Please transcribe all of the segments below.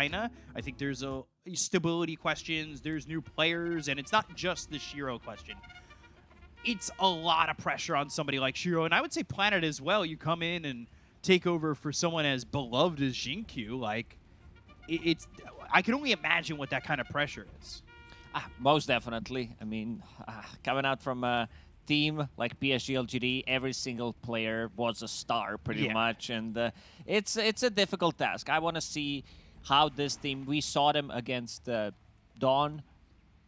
China. I think there's a stability questions, there's new players, and it's not just the Shiro question. It's a lot of pressure on somebody like Shiro, and I would say Planet as well. You come in and take over for someone as beloved as Jinkyu. Like, I can only imagine what that kind of pressure is. Most definitely. I mean, coming out from a team like PSG.LGD, every single player was a star pretty much, and it's a difficult task. I want to see how this team, we saw them against Dawn.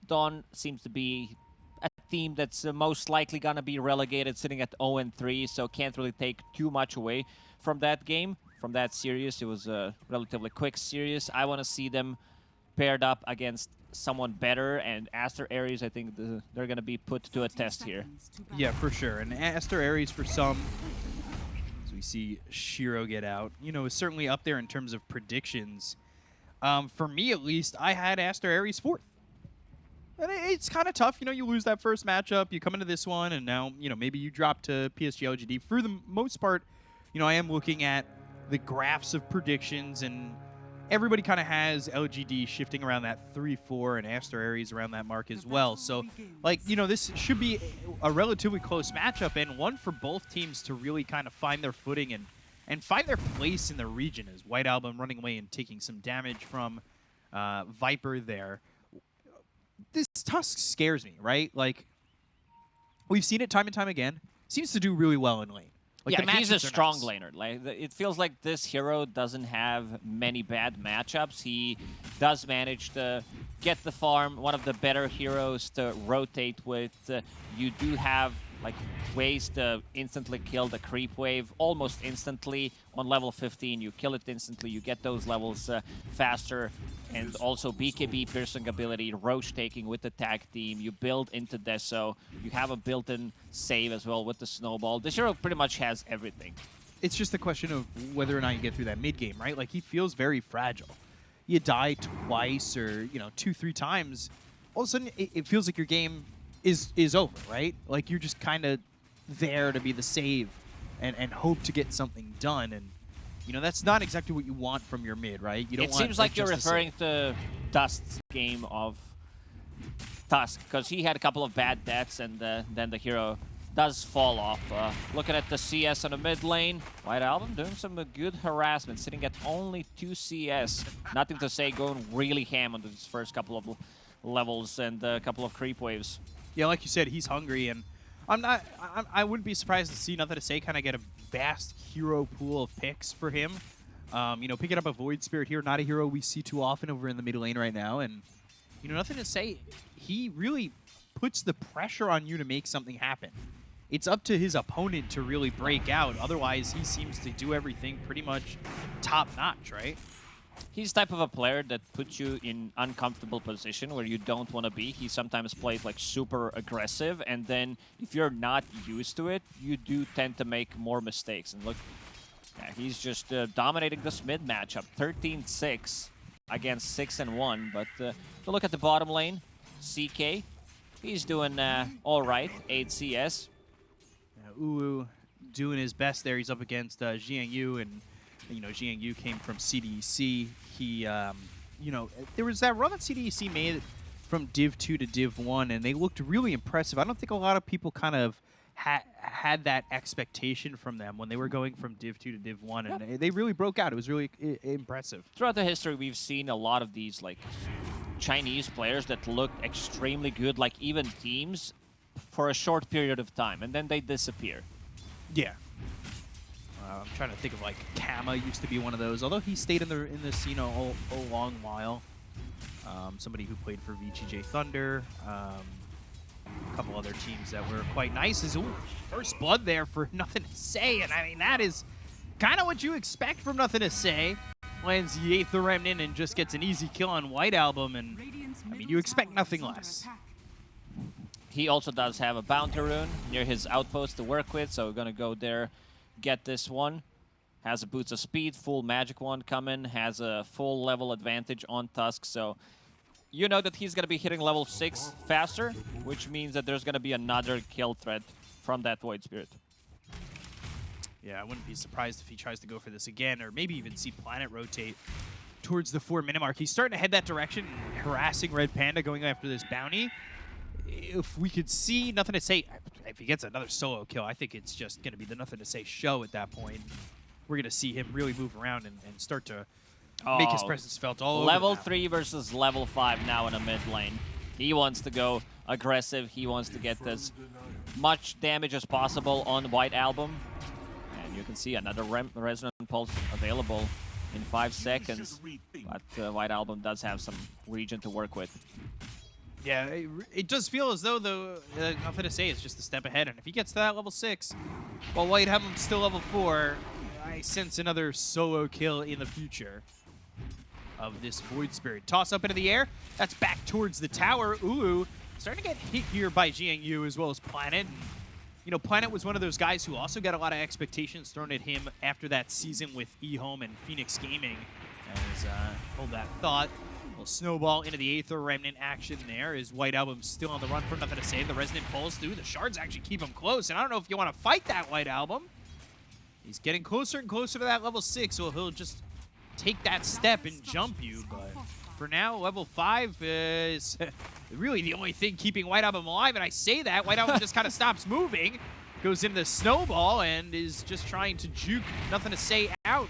Dawn seems to be a team that's most likely going to be relegated, sitting at 0-3, so can't really take too much away from that game, from that series. It was a relatively quick series. I want to see them paired up against someone better, and Aster.Aries, I think they're going to be put to a test here. Yeah, for sure. And Aster.Aries for some, as we see Shiro get out, you know, is certainly up there in terms of predictions. For me, at least, I had Aster.Aries fourth. And it's kind of tough. You know, you lose that first matchup, you come into this one, and now, you know, maybe you drop to PSG.LGD. For the most part, you know, I am looking at the graphs of predictions, and everybody kind of has LGD shifting around that 3-4 and Aster.Aries around that mark as well. So, like, you know, this should be a relatively close matchup, and one for both teams to really kind of find their footing and find their place in the region, as White Album running away and taking some damage from Viper there. This Tusk scares me, right? Like, we've seen it time and time again. Seems to do really well in lane. Like, yeah, he's a strong laner. Like, it feels like this hero doesn't have many bad matchups. He does manage to get the farm, one of the better heroes to rotate with. You do have like ways to instantly kill the creep wave almost instantly. On level 15, you kill it instantly, you get those levels faster, and also BKB piercing ability, Roche taking with the tag team. You build into Deso, you have a built-in save as well with the snowball. This hero pretty much has everything. It's just a question of whether or not you get through that mid game, right? Like, he feels very fragile. You die twice or, you know, 2-3 times, all of a sudden it feels like your game is over, right? Like, you're just kind of there to be the save and hope to get something done, and you know that's not exactly what you want from your mid, right? You don't. It seems like you're referring to Dust's game of Tusk, because he had a couple of bad deaths, and then the hero does fall off. Looking at the CS on the mid lane, White Album doing some good harassment, sitting at only 2 CS. Nothing to say, going really ham on these first couple of levels and a couple of creep waves. Yeah, like you said, he's hungry, and I wouldn't be surprised to see Nothing to Say kind of get a vast hero pool of picks for him. You know, picking up a Void Spirit here, not a hero we see too often over in the mid lane right now, and you know, Nothing to Say, he really puts the pressure on you to make something happen. It's up to his opponent to really break out. Otherwise, he seems to do everything pretty much top-notch, right? He's the type of a player that puts you in uncomfortable position where you don't want to be. He sometimes plays like super aggressive, and then if you're not used to it, you do tend to make more mistakes. And look, yeah, he's just dominating this mid matchup, 13-6 against 6-1. But to look at the bottom lane, CK, he's doing all right, 8 CS. Yeah, Uwu doing his best there. He's up against Jiang Yu, and you know, Jiang Yu came from CDEC. He, you know, there was that run that CDEC made from Div 2 to Div 1, and they looked really impressive. I don't think a lot of people kind of had that expectation from them when they were going from Div 2 to Div 1, and they really broke out. It was really impressive. Throughout the history, we've seen a lot of these, like, Chinese players that looked extremely good, like even teams, for a short period of time, and then they disappear. Yeah. I'm trying to think of, like, Kama used to be one of those, although he stayed in this, you know, a long while. Somebody who played for VGJ Thunder. A couple other teams that were quite nice. First blood there for Nothing to Say, and I mean, that is kind of what you expect from Nothing to Say. Lands the 8th Remnant and just gets an easy kill on White Album, and I mean, you expect nothing less. He also does have a Bounty Rune near his outpost to work with, so we're going to go there, get this one. Has a Boots of Speed, full magic wand coming, has a full level advantage on Tusk, so you know that he's going to be hitting level 6 faster, which means that there's going to be another kill threat from that Void Spirit. Yeah, I wouldn't be surprised if he tries to go for this again, or maybe even see Planet rotate towards the 4-minute mark. He's starting to head that direction, harassing Red Panda, going after this bounty. If we could see Nothing to Say, if he gets another solo kill, I think it's just going to be the Nothing to Say show at that point. We're going to see him really move around and start to make his presence felt all over Level 3 versus level 5 now in a mid lane. He wants to go aggressive. He wants to get as much damage as possible on White Album. And you can see another Resonant Pulse available in 5 seconds. But White Album does have some region to work with. Yeah, it does feel as though the Nothing to Say is just a step ahead. And if he gets to that level 6, while White Album's still level 4, I sense another solo kill in the future of this Void Spirit. Toss up into the air. That's back towards the tower. Ulu starting to get hit here by GNU as well as Planet. You know, Planet was one of those guys who also got a lot of expectations thrown at him after that season with EHOME and Phoenix Gaming. As hold that thought. Little snowball into the Aether Remnant action there. Is White Album still on the run for Nothing to Say? The Resonant Pulse through. The shards actually keep him close. And I don't know if you want to fight that White Album. He's getting closer and closer to that level 6, so he'll just take that step and jump you. But for now, level 5 is really the only thing keeping White Album alive. And I say that, White Album just kind of stops moving, goes into the snowball, and is just trying to juke Nothing to Say out.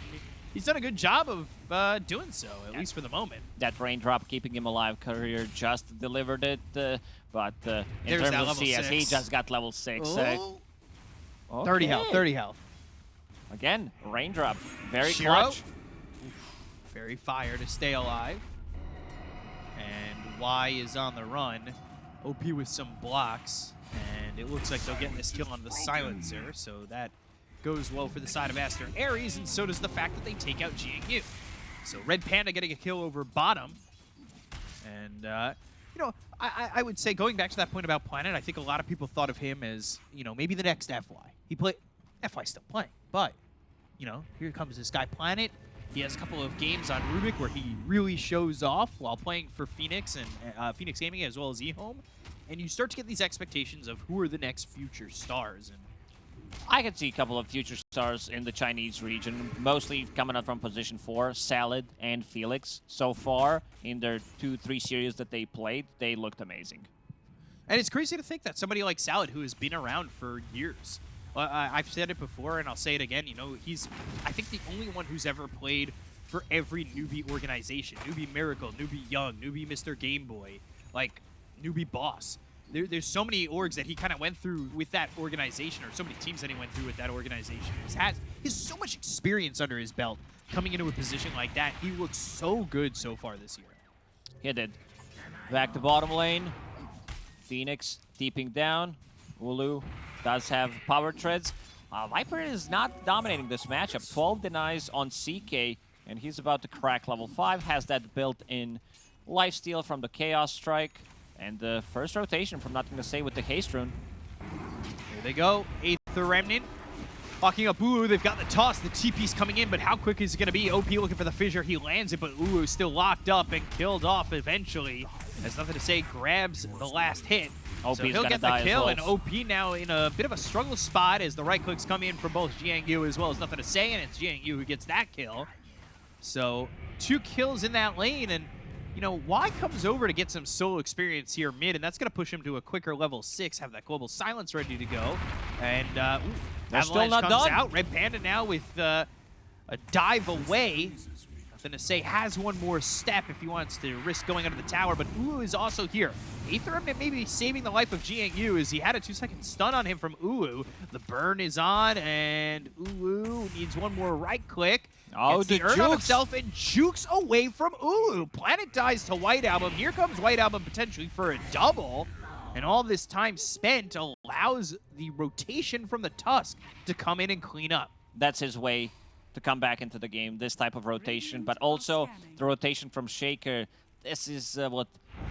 He's done a good job of doing so, at least for the moment. That raindrop keeping him alive. Courier just delivered it, but in There's terms that of level CS, 6. he just got level 6. Oh. Okay. 30 health, 30 health. Again, raindrop. Very Shiro. clutch. Very fire to stay alive. And Y is on the run. OP with some blocks. And it looks like they'll get this kill on the silencer. So that goes well for the side of Aster.Aries. And so does the fact that they take out GNU. So Red Panda getting a kill over bottom. And, you know, I would say going back to that point about Planet, I think a lot of people thought of him as, you know, maybe the next FY. He played... FY's still playing, but, you know, here comes this guy Planet. He has a couple of games on Rubik where he really shows off while playing for Phoenix and Phoenix Gaming as well as EHOME. And you start to get these expectations of who are the next future stars. And I could see a couple of future stars in the Chinese region, mostly coming out from position 4, Salad and Felix. So far, in their 2-3 series that they played, they looked amazing. And it's crazy to think that somebody like Salad, who has been around for years, I've said it before, and I'll say it again. You know, he's, I think, the only one who's ever played for every newbie organization. Newbie Miracle, Newbie Young, Newbie Mr. Game Boy, like, Newbie Boss. There's so many orgs that he kind of went through with that organization, or so many teams that he went through with that organization. He has so much experience under his belt coming into a position like that. He looks so good so far this year. He did. Back to bottom lane. Phoenix deeping down. Ulu does have power treads. Viper is not dominating this matchup. 12 denies on CK, and he's about to crack level 5. Has that built-in lifesteal from the Chaos Strike. And the first rotation from Nothing to Say with the Haste Rune. Here they go. Aether Remnant. Locking up Ulu. They've got the toss. The TP's coming in, but how quick is it going to be? OP looking for the fissure. He lands it, but Ulu's still locked up and killed off eventually. Has Nothing to Say grabs the last hit. OP's so he'll get the die kill, well. and OP now in a bit of a struggle spot as the right clicks come in from both GNU as well as Nothing to Say, and it's GNU who gets that kill. So 2 kills in that lane, and you know, Y comes over to get some solo experience here mid, and that's going to push him to a quicker level 6, have that Global Silence ready to go. And Avalanche comes out. Red Panda now with a dive away. Nothing to Say has one more step if he wants to risk going under the tower, but Ulu is also here. Aether Remnant maybe saving the life of GNU as he had a 2-second stun on him from Ulu. The burn is on, and Ulu needs one more right click. Oh, the urn on jukes. himself and jukes away from Ulu. Planet dies to White Album. Here comes White Album potentially for a double. And all this time spent allows the rotation from the Tusk to come in and clean up. That's his way to come back into the game, this type of rotation. But also the rotation from Shaker. This is what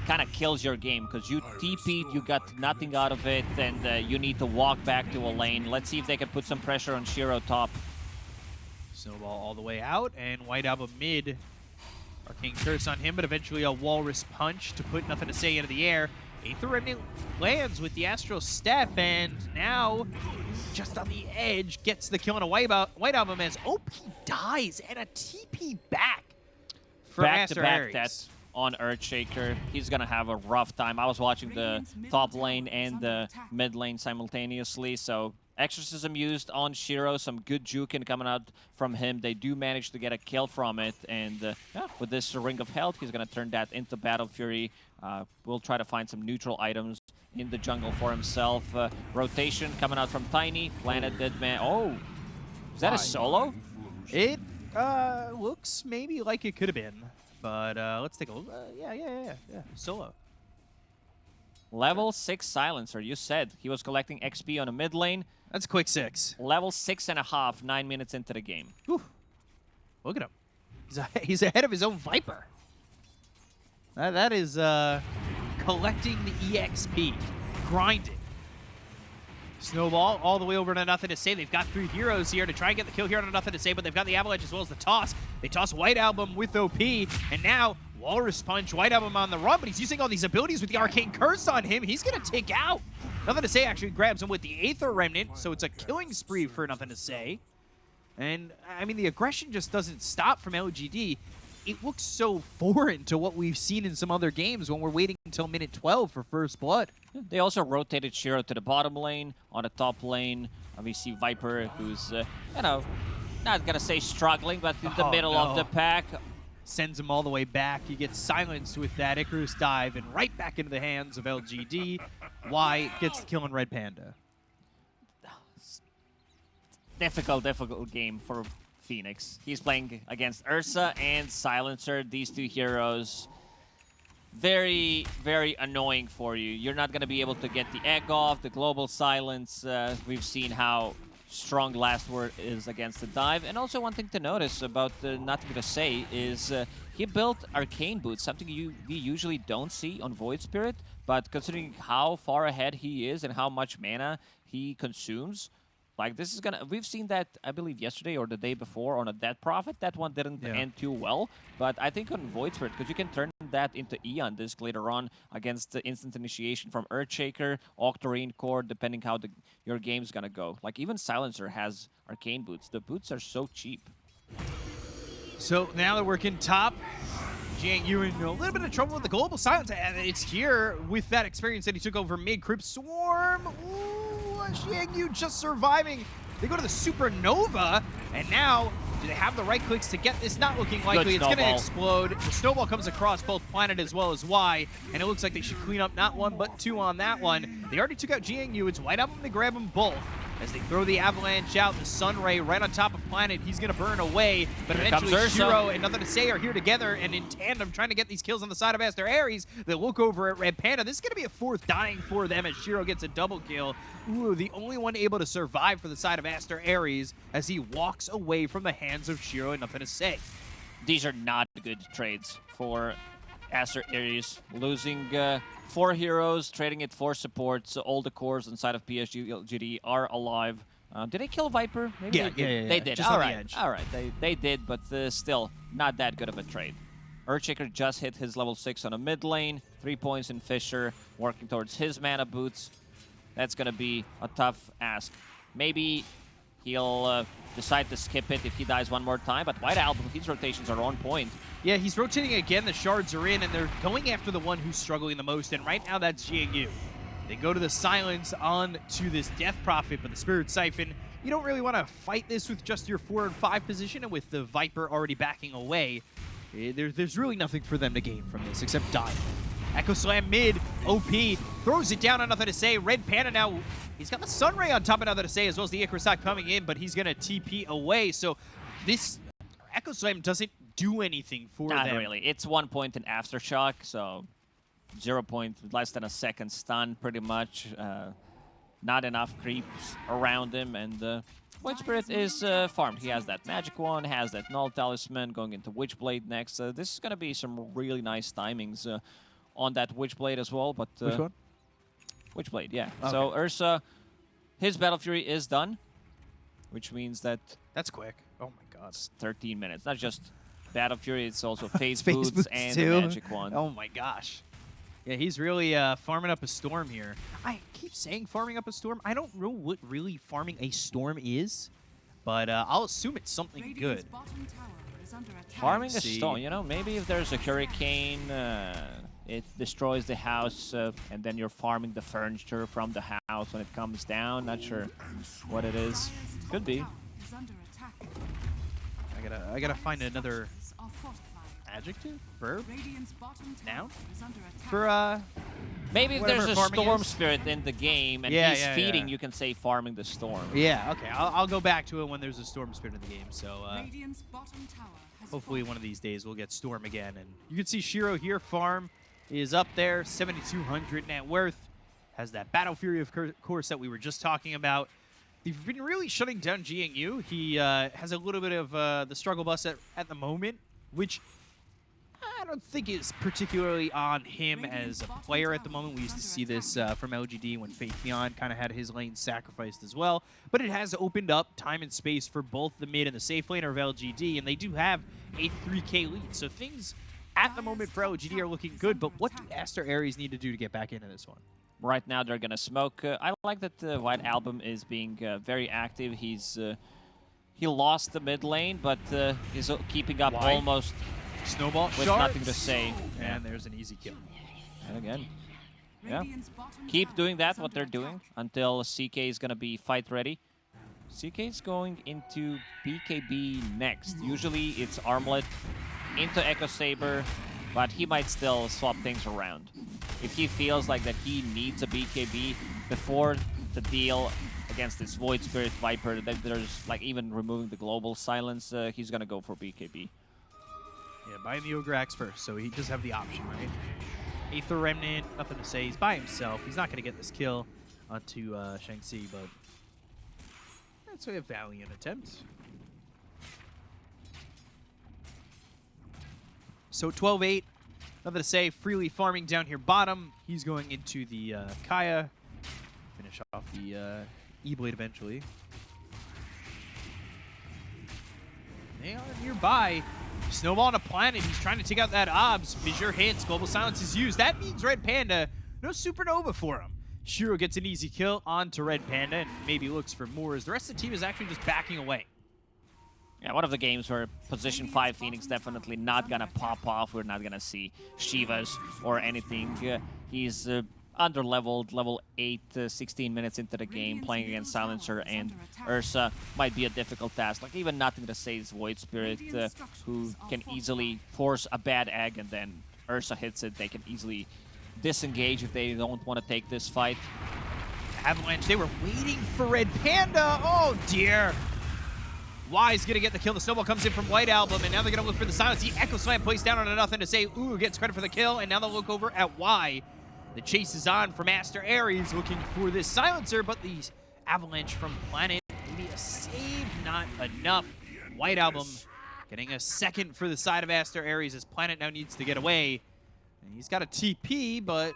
kind of kills your game, because you TP'd, you got nothing out of it, and you need to walk back to a lane. Let's see if they can put some pressure on Shiro top. Snowball all the way out, and White Album mid. Arcane Curse on him, but eventually a Walrus Punch to put Nothing to Say into the air. Aether Remnant lands with the Astral Step, and now, just on the edge, gets the kill on a White Album as OP dies, and a TP back back-to-back that on Earthshaker. He's going to have a rough time. I was watching the top lane and the mid lane simultaneously, so Exorcism used on Shiro, some good juking coming out from him. They do manage to get a kill from it, and yeah, with this Ring of Health, he's going to turn that into Battle Fury. We'll try to find some neutral items in the jungle for himself. Rotation coming out from Tiny, Planet Deadman. Oh, is that a solo? It looks maybe like it could have been, but let's take a look. Yeah. Solo. Level 6 Silencer, you said. He was collecting XP on a mid lane. That's a quick 6. Level 6.5, 9 minutes into the game. Whew. Look at him. He's ahead of his own Viper. That is collecting the EXP. Grinding. Snowball all the way over to Nothing to Say. They've got 3 heroes here to try and get the kill here on Nothing to Say, but they've got the Avalanche as well as the toss. They toss White Album with OP, and now Walrus Punch, White Album on the run, but he's using all these abilities with the Arcane Curse on him. He's going to take out. Nothing to Say actually grabs him with the Aether Remnant, so it's a killing spree for Nothing to Say. And, I mean, the aggression just doesn't stop from LGD. It looks so foreign to what we've seen in some other games when we're waiting until minute 12 for First Blood. They also rotated Shiro to the bottom lane. On the top lane, we see Viper, who's, you know, not going to say struggling, but in the middle of the pack. Sends him all the way back. He gets silenced with that Icarus dive and right back into the hands of LGD. Y gets the kill on Red Panda. Difficult game for Phoenix. He's playing against Ursa and Silencer, these 2 heroes. Very, very annoying for you. You're not going to be able to get the egg off, the global silence. We've seen how strong Last Word is against the dive. And also one thing to notice about Nothing to Say is he built Arcane Boots, something we usually don't see on Void Spirit. But considering how far ahead he is and how much mana he consumes, like, this is gonna... We've seen that, I believe, yesterday or the day before on a Dead Prophet. That one didn't end too well. But I think on Void Spirit, because you can turn that into Eon Disc later on against the instant initiation from Earthshaker, Octarine Core, depending how your game's gonna go. Like, even Silencer has Arcane Boots. The boots are so cheap. So now they're working top. Jiang Yu in a little bit of trouble with the global silence. And it's here with that experience that he took over mid. Crypt Swarm. Ooh, Jiang Yu just surviving. They go to the Supernova. And now, do they have the right clicks to get this? Not looking likely. It's going to explode. The snowball comes across both Planet as well as Y. And it looks like they should clean up not 1, but 2 on that one. They already took out Jiang Yu. It's White Album to grab them both. As they throw the Avalanche out, the Sun Ray right on top of Planet. He's going to burn away, but eventually Shiro and Nothing to Say are here together and in tandem trying to get these kills on the side of Aster.Aries. They look over at Red Panda. This is going to be a 4th dying for them as Shiro gets a double kill. Ooh, the only one able to survive for the side of Aster.Aries as he walks away from the hands of Shiro and Nothing to Say. These are not good trades for Aster.Aries, losing 4 heroes, trading it for supports. So all the cores inside of PSG.LGD are alive. Did they kill Viper? Maybe yeah, they did. Just all on right, the edge. all right. They did, but still not that good of a trade. Earthshaker just hit his level 6 on a mid lane. 3 points in Fisher, working towards his mana boots. That's gonna be a tough ask. Maybe he'll decide to skip it if he dies one more time, but White Album, his rotations are on point. Yeah, he's rotating again. The shards are in, and they're going after the one who's struggling the most, and right now that's Jiang Yu. They go to the silence on to this Death Prophet, but the Spirit Siphon, you don't really want to fight this with just your 4 and 5 position, and with the Viper already backing away, there's really nothing for them to gain from this except die. Echo Slam mid, OP, throws it down on Nothing to Say. Red Panda now, he's got the Sunray on top of Nothing to Say, as well as the Icarus coming in, but he's going to TP away, so this Echo Slam doesn't do anything for them. Not really. It's 1 point in Aftershock, so 0 point, less than a second stun, pretty much. Not enough creeps around him, and Void Spirit is farmed. He has that Magic Wand, has that Null Talisman, going into Witchblade next. This is going to be some really nice timings on that Witchblade as well. But which one? Witchblade, yeah. Okay. So Ursa, his Battle Fury is done, which means that... That's quick. Oh my god. It's 13 minutes. Not just Battle Fury, it's also Phase Phase Boots and the too. Magic Wand. Oh my gosh. Yeah, he's really farming up a storm here. I keep saying farming up a storm. I don't know what really farming a storm is, but I'll assume it's something good. Farming a See. stone, you know, maybe if there's a hurricane, it destroys the house, and then you're farming the furniture from the house when it comes down. Not sure what it is. Could be. I gotta find another adjective, verb, noun for Maybe if whatever there's a farming storm is. spirit in the game and he's feeding, you can say farming the storm. Yeah, okay. I'll go back to it when there's a storm spirit in the game. So hopefully one of these days we'll get storm again. And you can see Shiro here. Farm is up there, 7,200 net worth. Has that Battle Fury, of course, that we were just talking about. They've been really shutting down GNU. He has a little bit of the struggle bus at the moment, which I don't think is particularly on him as a player at the moment. We used to see this from LGD when Faithion kind of had his lane sacrificed as well. But it has opened up time and space for both the mid and the safe laner of LGD, and they do have a 3K lead. So things at the moment for LGD are looking good, but what do Aster.Aries need to do to get back into this one? Right now they're going to smoke. I like that White Album is being very active. He lost the mid lane, but he's keeping up almost Snowball with nothing to say. And there's an easy kill. And again, yeah. Keep doing that, what they're doing, until CK is going to be fight ready. CK is going into BKB next. Usually it's Armlet into Echo Saber, but he might still swap things around. If he feels like that he needs a BKB before the deal against this Void Spirit Viper, that there's like even removing the global silence, he's going to go for BKB. Yeah, buying the Ogre Axe first, so he does have the option, right? Aether Remnant, nothing to say. He's by himself. He's not going to get this kill onto Shang-Chi, but that's a valiant attempt. So 12-8, nothing to say. Freely farming down here bottom. He's going into the Kaya. Finish off the E-Blade eventually. They are nearby. Snowball on a planet. He's trying to take out that Obs. Fissure hits. Global Silence is used. That means Red Panda. No Supernova for him. Shiro gets an easy kill onto Red Panda and maybe looks for more as the rest of the team is actually just backing away. Yeah, one of the games where position 5 Phoenix definitely not gonna pop off. We're not gonna see Shivas or anything. He's under-leveled, level 8, 16 minutes into the game, playing against Silencer and Ursa. Might be a difficult task. Like, even nothing to say is Void Spirit, who can easily force a bad egg, and then Ursa hits it. They can easily disengage if they don't want to take this fight. Avalanche, they were waiting for Red Panda. Oh, dear. Y's going to get the kill. The Snowball comes in from White Album, and now they're going to look for the silence. The Echo Slam placed down on a nothing to say. Ooh, gets credit for the kill, and now they'll look over at Y. The chase is on from Aster.Aries looking for this silencer, but the Avalanche from Planet, maybe a save, not enough. White Album getting a second for the side of Aster.Aries as Planet now needs to get away. And he's got a TP, but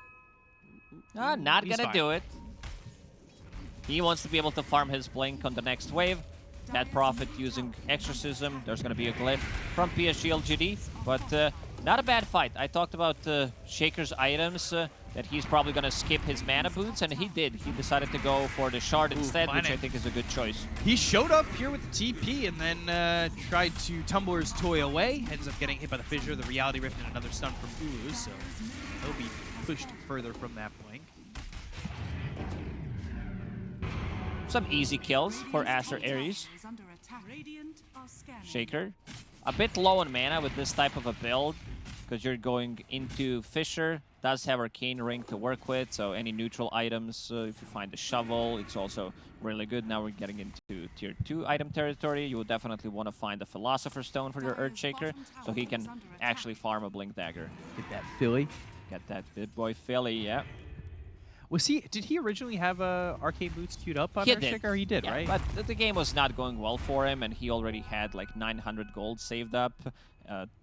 not gonna do it. He wants to be able to farm his Blink on the next wave. Bad Prophet using Exorcism. There's going to be a glyph from PSG.LGD, but not a bad fight. I talked about Shaker's items, that he's probably going to skip his mana boots, and he did. He decided to go for the shard instead, which I think is a good choice. He showed up here with the TP and then tried to Tumbler's Toy away. Ends up getting hit by the Fissure, the Reality Rift, and another stun from Ulu, so he'll be pushed further from that Blink. Some easy kills for Aster.Aries. Shaker, a bit low on mana with this type of a build, because you're going into Fissure. Does have Arcane Ring to work with, so any neutral items, if you find the Shovel, it's also really good. Now we're getting into tier 2 item territory. You will definitely want to find the Philosopher's Stone for your Earthshaker, so he can actually farm a Blink Dagger. Get that Philly. Get that big boy Philly, yeah. Was he? Did he originally have Arcane Boots queued up on He Earthshaker? Or he did, yeah, right? But the game was not going well for him, and he already had like 900 gold saved up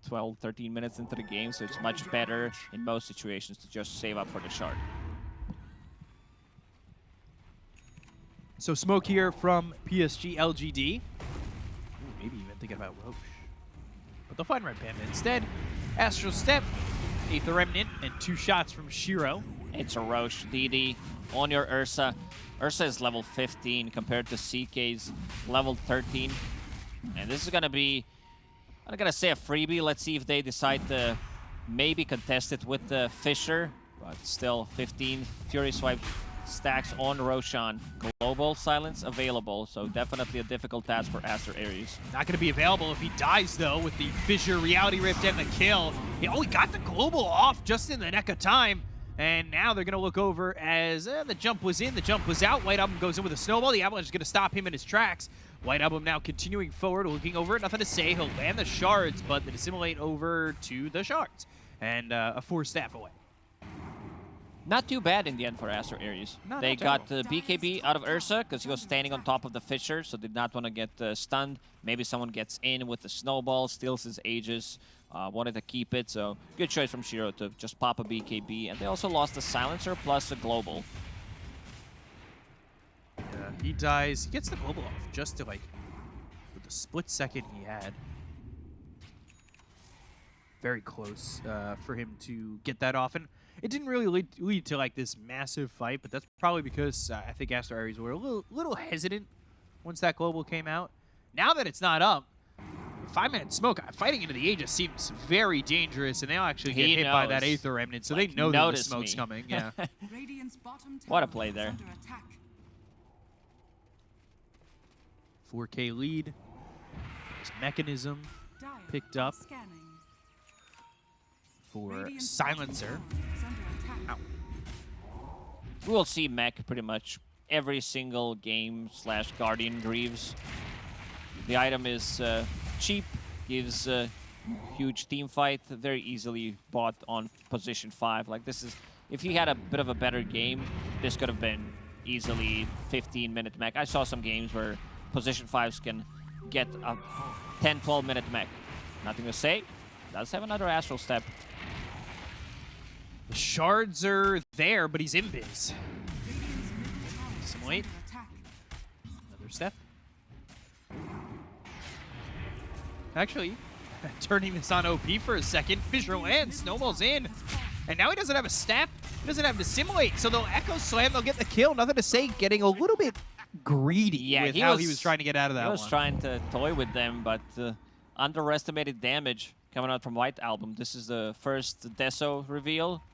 12, 13 minutes into the game, so it's much better in most situations to just save up for the shard. So smoke here from PSG.LGD. Ooh, maybe even thinking about Roche. But they'll find Red Panda instead. Astral Step, Aether Remnant, and 2 shots from Shiro. It's a Roche DD on your Ursa. Ursa is level 15 compared to CK's level 13. And this is going to be I'm gonna say a freebie. Let's see if they decide to maybe contest it with the Fisher. But still, 15 Fury Swipe stacks on Roshan. Global silence available, so definitely a difficult task for Aster.Aries. Not going to be available if he dies, though, with the Fissure Reality Rift and the kill. He only got the global off just in the nick of time. And now they're going to look over as the jump was in, the jump was out. White Album goes in with a snowball. The Avalanche is going to stop him in his tracks. White Album now continuing forward, looking over it. Nothing to say. He'll land the shards, but they dissimulate over to the shards. And a 4 staff away. Not too bad in the end for Aster.Aries. They got the BKB out of Ursa because he was standing on top of the Fisher, so did not want to get stunned. Maybe someone gets in with the snowball, steals his Aegis, wanted to keep it. So good choice from Shiro to just pop a BKB. And they also lost the Silencer plus a Global. Yeah, he dies. He gets the global off just to, like, with the split second he had. Very close for him to get that off. And it didn't really lead to like this massive fight, but that's probably because I think Aster.Aries were a little hesitant once that global came out. Now that it's not up, 5-man smoke fighting into the Aegis seems very dangerous, and they'll actually get hit by that Aether Remnant, so like, they know that the smoke's coming. Yeah. What a play there. 4K lead. This mechanism picked up for Silencer. Ow. We will see Mech pretty much every single game / Guardian Greaves. The item is cheap, gives a huge team fight, very easily bought on position 5. Like this is, if he had a bit of a better game, this could have been easily 15-minute mech. I saw some games where position 5s can get a 10-12 minute mech. Nothing to say. Does have another Astral Step. The shards are there, but he's invis. Simulate. Another step. Actually, turning this on OP for a second. Fissure lands, snowballs in. And now he doesn't have a step. He doesn't have to simulate, so they'll Echo Slam, they'll get the kill. Nothing to say, getting a little bit greedy with how he was trying to get out of that one. He was trying to toy with them, but underestimated damage coming out from White Album. This is the first Deso reveal.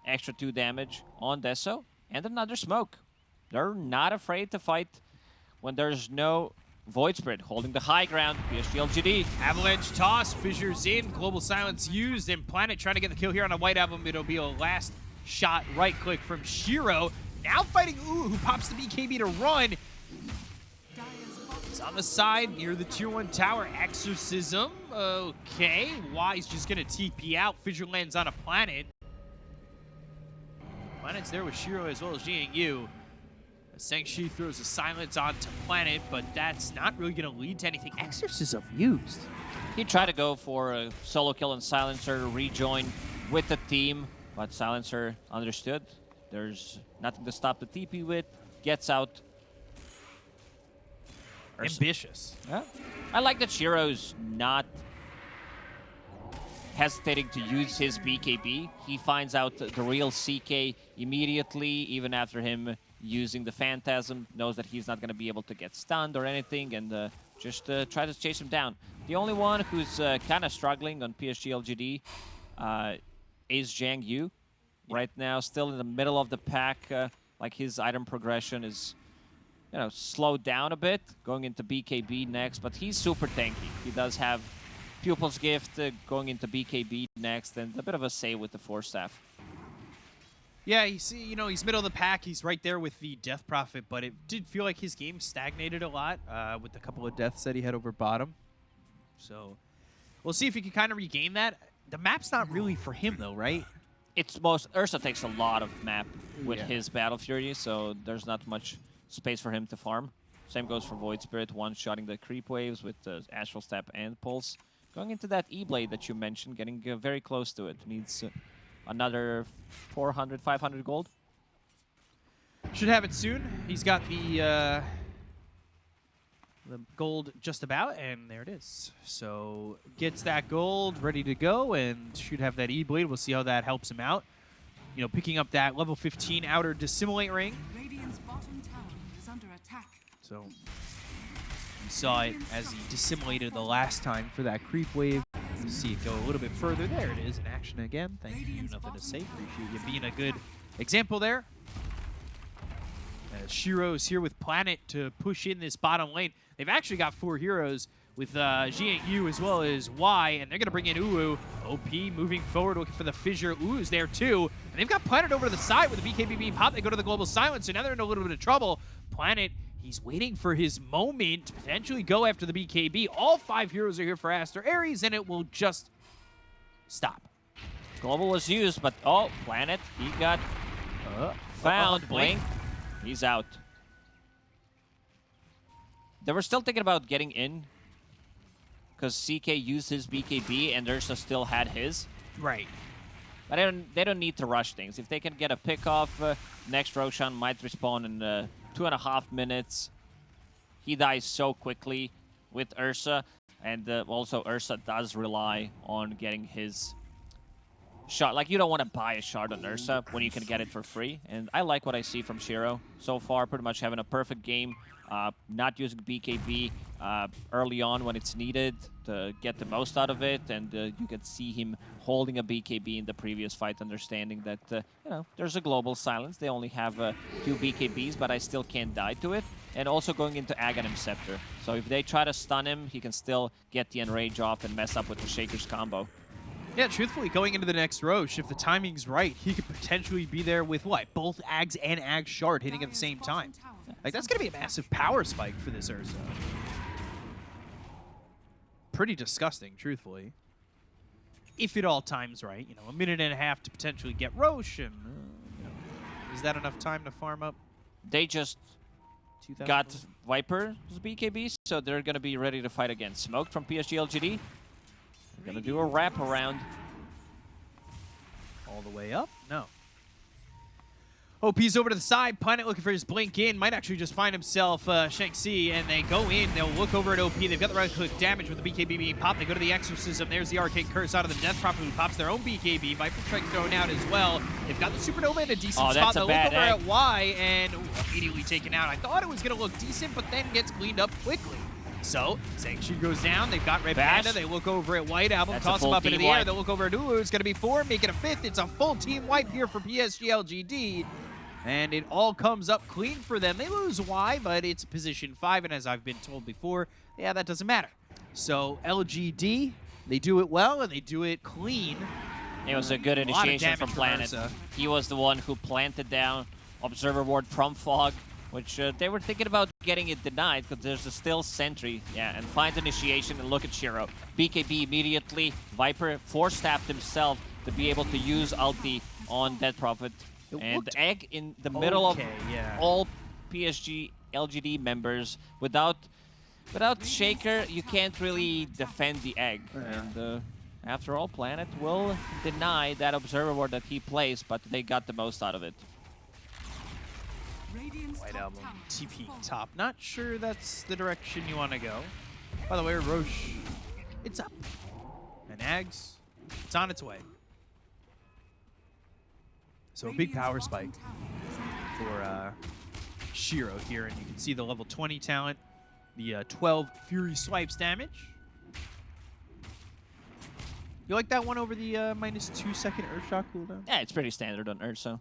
Extra 2 damage on Deso, and another smoke. They're not afraid to fight when there's no Void Spirit holding the high ground. PSG.LGD. Avalanche toss, Fissure's in, Global Silence used, and Planet trying to get the kill here on a White Album. It'll be a last shot right click from Shiro. Now fighting Ooh, who pops the BKB to run. He's on the side near the tier 1 tower. Exorcism. Okay. Y's just going to TP out. Fissure lands on a Planet. Planet's there with Shiro as well as Jiangyu. Sengshi throws a silence onto Planet, but that's not really going to lead to anything. Exorcism used. He tried to go for a solo kill on Silencer, rejoin with the team, but Silencer understood. There's nothing to stop the TP with. Gets out. Ambitious. Yeah. I like that Shiro's not hesitating to use his BKB. He finds out the real CK immediately, even after him using the Phantasm, knows that he's not going to be able to get stunned or anything, and just try to chase him down. The only one who's kind of struggling on PSG.LGD is Jiangyu. Right now, still in the middle of the pack, like his item progression is, you know, slowed down a bit, going into BKB next, but he's super tanky. He does have Pupil's Gift going into BKB next, and a bit of a say with the 4 staff. Yeah, you know, he's middle of the pack. He's right there with the Death Prophet, but it did feel like his game stagnated a lot with the couple of deaths that he had over bottom. So we'll see if he can kind of regain that. The map's not really for him, though, right? It's most... Ursa takes a lot of map with his Battle Fury, so there's not much space for him to farm. Same goes for Void Spirit, one-shotting the creep waves with the Astral Step and Pulse. Going into that E-Blade that you mentioned, getting very close to it. Needs another 400, 500 gold. Should have it soon. He's got the gold just about, and there it is. So gets that gold, ready to go, and should have that E-Blade. We'll see how that helps him out. You know, picking up that level 15 outer Dissimulate ring. Radiant's bottom tower is under attack. So saw it as he dissimulated the last time for that creep wave. You see it go a little bit further. There it is in action again. Thank you. Nothing to say. Appreciate you being a good example there. Shiro's here with Planet to push in this bottom lane. They've actually got 4 heroes with Ji and Yu as well as Y, and they're going to bring in Uwu. OP moving forward, looking for the fissure. Uwu's there too. And they've got Planet over to the side with the BKB being popped. They go to the global silence, so now they're in a little bit of trouble. Planet, he's waiting for his moment to potentially go after the BKB. All 5 heroes are here for Aster.Aries, and it will just stop. Global was used, but oh, Planet, he got found. Blink. He's out. They were still thinking about getting in because CK used his BKB and Ursa still had his. Right. But they don't need to rush things. If they can get a pick off, next Roshan might respawn in 2.5 minutes. He dies so quickly with Ursa, and also Ursa does rely on getting his shot. Like, you don't want to buy a shard on Ursa when you can get it for free. And I like what I see from Shiro so far, pretty much having a perfect game, not using BKB early on when it's needed to get the most out of it. And you can see him holding a BKB in the previous fight, understanding that, you know, there's a global silence. They only have 2 BKBs, but I still can't die to it. And also going into Aghanim Scepter. So if they try to stun him, he can still get the Enrage off and mess up with the Shaker's combo. Yeah, truthfully, going into the next Roche, if the timing's right, he could potentially be there with, what, both Ags and Ag Shard hitting at the same time. Like, that's going to be a massive power spike for this Ursa. Pretty disgusting, truthfully. If it all times right, you know, 1.5 minutes to potentially get Roche, and you know, is that enough time to farm up? They just got Viper's BKB, so they're going to be ready to fight again. Smoked from PSG.LGD. We're going to do a wraparound. All the way up? No. OP's over to the side. Planet looking for his blink in. Might actually just find himself Shang-Chi, and they go in. They'll look over at OP. They've got the right-click damage with the BKB being popped. They go to the Exorcism. There's the Arcane Curse out of the Death Prophet, who pops their own BKB. Viper Strike thrown out as well. They've got the Supernova in a decent spot. They'll look over at Y, and immediately taken out. I thought it was going to look decent, but then gets cleaned up quickly. So, Shang-Chi goes down. They've got Red Panda. They look over at White Album, toss him up into the air. They'll look over at Ulu. It's going to be 4, make it a 5th. It's a full team wipe here for PSG.LGD. And it all comes up clean for them. They lose Y, but it's position 5. And as I've been told before, yeah, that doesn't matter. So, LGD, they do it well, and they do it clean. It was a good initiation from Planet. He was the one who planted down Observer Ward from Fog, which they were thinking about getting it denied because there's a still sentry. Yeah, and finds initiation, and look at Shiro. BKB immediately. Viper force-tapped himself to be able to use ulti on Death Prophet. And the Egg in the middle of all PSG.LGD members. Without Shaker, you can't really defend the Egg. And after all, Planet will deny that Observer Ward that he plays, but they got the most out of it. White Album, TP top. Not sure that's the direction you want to go. By the way, Roche, it's up. And Ags, it's on its way. So a big power spike for Shiro here. And you can see the level 20 talent, the 12 Fury Swipes damage. You like that one over the -2 second Earthshock cooldown? Yeah, it's pretty standard on Ursa.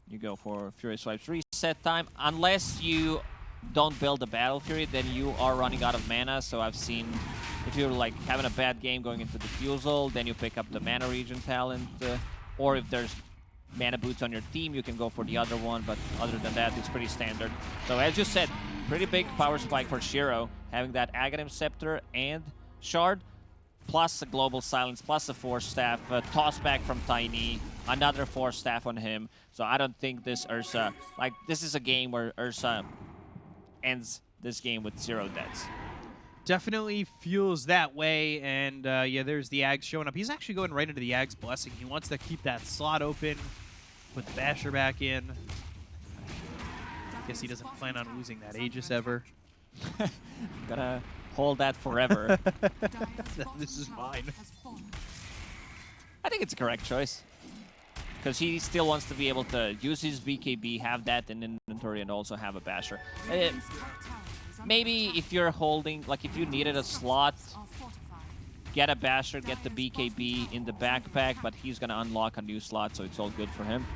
You go for Fury Swipes reset time. Unless you don't build a Battle Fury, then you are running out of mana. So I've seen, if you're like having a bad game going into Diffusal, then you pick up the Mana Regen talent. Or if there's Mana Boots on your team, you can go for the other one. But other than that, it's pretty standard. So as you said, pretty big power spike for Shiro, having that Aghanim Scepter and Shard, plus a Global Silence, plus a Force Staff, toss back from Tiny, another Force Staff on him. So I don't think this Ursa, like, this is a game where Ursa ends this game with 0 deaths. Definitely feels that way, and yeah, there's the Ags showing up. He's actually going right into the Ags Blessing. He wants to keep that slot open, put the Basher back in. Guess he doesn't plan on losing that Aegis ever. Gonna hold that forever. This is mine. I think it's a correct choice. Because he still wants to be able to use his BKB, have that in inventory, and also have a Basher. maybe if you're holding, like if you needed a slot, get a Basher, get the BKB in the backpack, but he's going to unlock a new slot, so it's all good for him.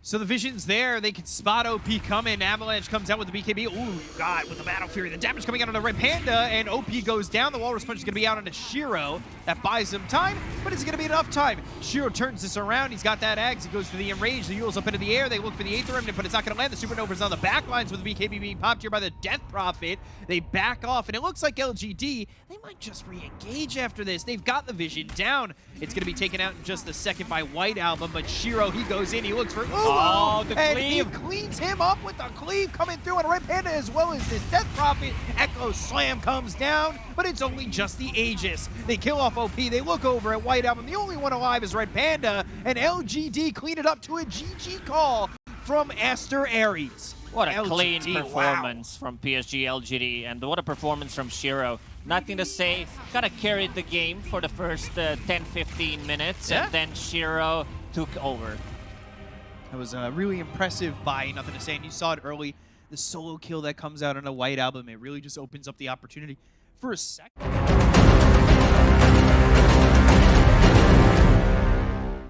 So the vision's there. They can spot OP coming. Avalanche comes out with the BKB. Ooh, God, with the Battle Fury. The damage coming out on the Red Panda, and OP goes down. The Walrus Punch is going to be out on a Shiro. That buys him time, but is it going to be enough time? Shiro turns this around. He's got that Ags. He goes for the Enrage. The Yule's up into the air. They look for the Aether Remnant, but it's not going to land. The Supernova's on the back lines with the BKB being popped here by the Death Prophet. They back off, and it looks like LGD, they might just re-engage after this. They've got the vision down. It's going to be taken out in just a second by White Album, but Shiro, he goes in. He looks for the and cleave. he cleans him up with the cleave coming through on Red Panda, as well as this Death Prophet. Echo Slam comes down, but it's only just the Aegis. They kill off OP. They look over at White Album. The only one alive is Red Panda, and LGD clean it up to a GG call from Aster.Aries. What a LGD, clean performance wow. from PSG.LGD, and what a performance from Shiro. Nothing to say. Kind of carried the game for the first 10-15 minutes, Yeah. and then Shiro took over. That was really impressive buy, nothing to say. And you saw it early, the solo kill that comes out on a White Album. It really just opens up the opportunity for a second.